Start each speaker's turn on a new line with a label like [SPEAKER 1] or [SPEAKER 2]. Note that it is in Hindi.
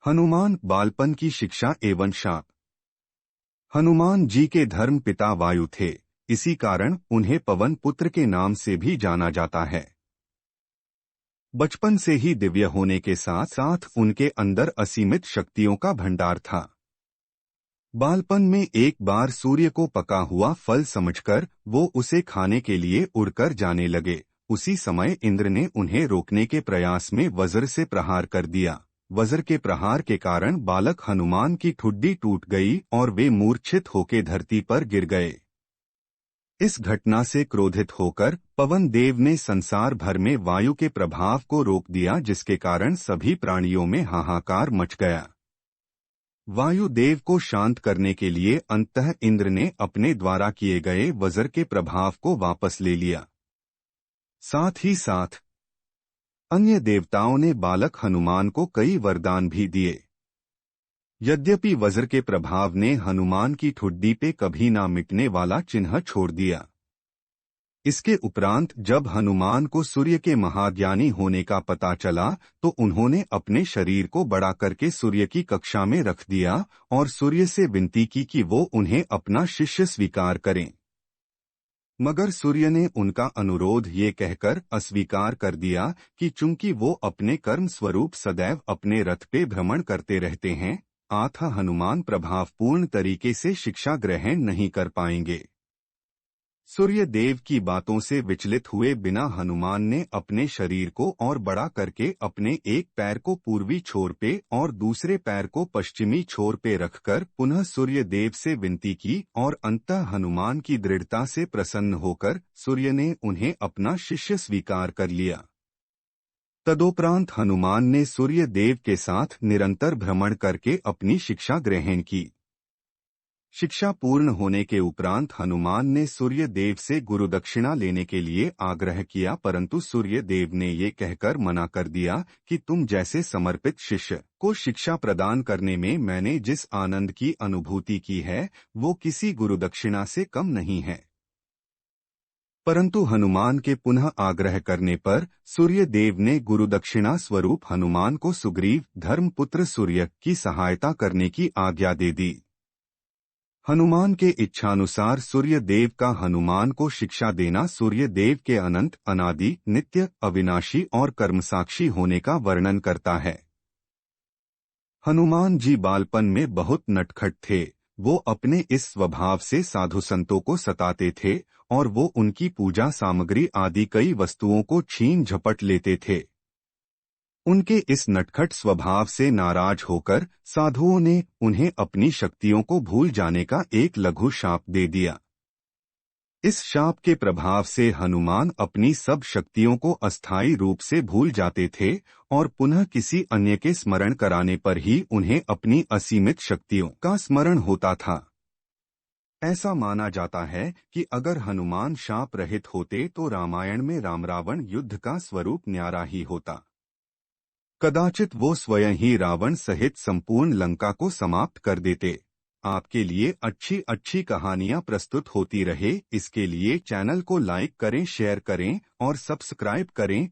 [SPEAKER 1] हनुमान बालपन की शिक्षा एवं शाप। हनुमान जी के धर्म पिता वायु थे, इसी कारण उन्हें पवन पुत्र के नाम से भी जाना जाता है। बचपन से ही दिव्य होने के साथ साथ उनके अंदर असीमित शक्तियों का भंडार था। बालपन में एक बार सूर्य को पका हुआ फल समझकर वो उसे खाने के लिए उड़कर जाने लगे। उसी समय इंद्र ने उन्हें रोकने के प्रयास में वज्र से प्रहार कर दिया। वज्र के प्रहार के कारण बालक हनुमान की ठुड्डी टूट गई और वे मूर्छित होकर धरती पर गिर गए। इस घटना से क्रोधित होकर पवन देव ने संसार भर में वायु के प्रभाव को रोक दिया, जिसके कारण सभी प्राणियों में हाहाकार मच गया। वायुदेव को शांत करने के लिए अंततः इंद्र ने अपने द्वारा किए गए वज्र के प्रभाव को वापस ले लिया। साथ ही साथ अन्य देवताओं ने बालक हनुमान को कई वरदान भी दिए। यद्यपि वज्र के प्रभाव ने हनुमान की ठुड्डी पे कभी ना मिटने वाला चिन्ह छोड़ दिया। इसके उपरांत जब हनुमान को सूर्य के महाज्ञानी होने का पता चला तो उन्होंने अपने शरीर को बड़ा करके सूर्य की कक्षा में रख दिया और सूर्य से विनती की कि वो उन्हें अपना शिष्य स्वीकार करें। मगर सूर्य ने उनका अनुरोध ये कहकर अस्वीकार कर दिया कि चूंकि वो अपने कर्म स्वरूप सदैव अपने रथ पे भ्रमण करते रहते हैं, अतः हनुमान प्रभावपूर्ण तरीके से शिक्षा ग्रहण नहीं कर पाएंगे। सूर्य देव की बातों से विचलित हुए बिना हनुमान ने अपने शरीर को और बड़ा करके अपने एक पैर को पूर्वी छोर पे और दूसरे पैर को पश्चिमी छोर पे रखकर पुनः सूर्य देव से विनती की और अंततः हनुमान की दृढ़ता से प्रसन्न होकर सूर्य ने उन्हें अपना शिष्य स्वीकार कर लिया। तदोपरांत हनुमान ने सूर्य देव के साथ निरंतर भ्रमण करके अपनी शिक्षा ग्रहण की। शिक्षा पूर्ण होने के उपरांत हनुमान ने सूर्य देव से गुरुदक्षिणा लेने के लिए आग्रह किया, परंतु सूर्य देव ने ये कहकर मना कर दिया कि तुम जैसे समर्पित शिष्य को शिक्षा प्रदान करने में मैंने जिस आनंद की अनुभूति की है वो किसी गुरुदक्षिणा से कम नहीं है। परंतु हनुमान के पुनः आग्रह करने पर सूर्य देव ने गुरुदक्षिणा स्वरूप हनुमान को सुग्रीव धर्मपुत्र सूर्य की सहायता करने की आज्ञा दे दी। हनुमान के इच्छानुसार सूर्य देव का हनुमान को शिक्षा देना सूर्य देव के अनंत, अनादि, नित्य, अविनाशी और कर्मसाक्षी होने का वर्णन करता है। हनुमान जी बालपन में बहुत नटखट थे। वो अपने इस स्वभाव से साधु संतों को सताते थे और वो उनकी पूजा सामग्री आदि कई वस्तुओं को छीन झपट लेते थे। उनके इस नटखट स्वभाव से नाराज होकर साधुओं ने उन्हें अपनी शक्तियों को भूल जाने का एक लघु शाप दे दिया। इस शाप के प्रभाव से हनुमान अपनी सब शक्तियों को अस्थायी रूप से भूल जाते थे और पुनः किसी अन्य के स्मरण कराने पर ही उन्हें अपनी असीमित शक्तियों का स्मरण होता था। ऐसा माना जाता है कि अगर हनुमान शाप रहित होते तो रामायण में राम रावण युद्ध का स्वरूप न्यारा ही होता। कदाचित वो स्वयं ही रावण सहित संपूर्ण लंका को समाप्त कर देते। आपके लिए अच्छी अच्छी कहानियां प्रस्तुत होती रहे, इसके लिए चैनल को लाइक करें, शेयर करें और सब्सक्राइब करें